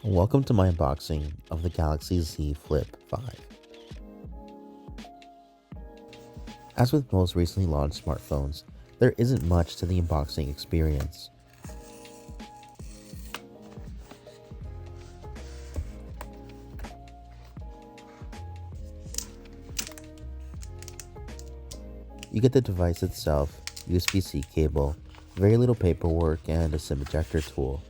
Welcome to my unboxing of the Galaxy Z Flip 5. As with most recently launched smartphones, there isn't much to the unboxing experience. You get the device itself, USB-C cable, very little paperwork, and a SIM ejector tool.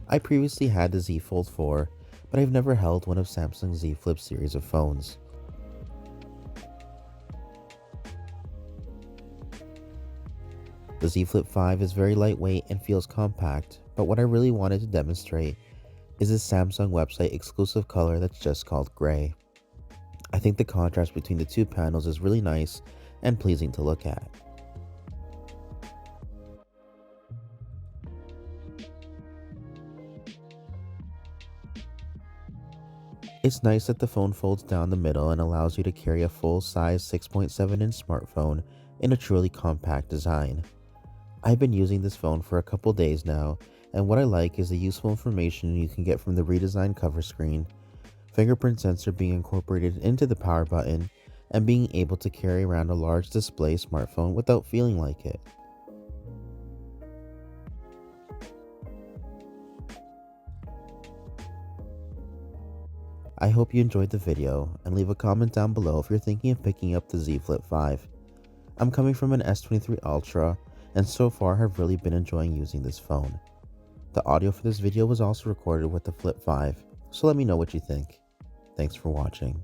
I previously had the Z Fold 4, but I've never held one of Samsung's Z Flip series of phones. The Z Flip 5 is very lightweight and feels compact, but what I really wanted to demonstrate is this Samsung website exclusive color that's just called gray. I think the contrast between the two panels is really nice and pleasing to look at. It's nice that the phone folds down the middle and allows you to carry a full-size 6.7-inch smartphone in a truly compact design. I've been using this phone for a couple days now, and what I like is the useful information you can get from the redesigned cover screen, fingerprint sensor being incorporated into the power button, and being able to carry around a large display smartphone without feeling like it. I hope you enjoyed the video, and leave a comment down below if you're thinking of picking up the Z Flip 5. I'm coming from an S23 Ultra, and so far have really been enjoying using this phone. The audio for this video was also recorded with the Flip 5, so let me know what you think. Thanks for watching.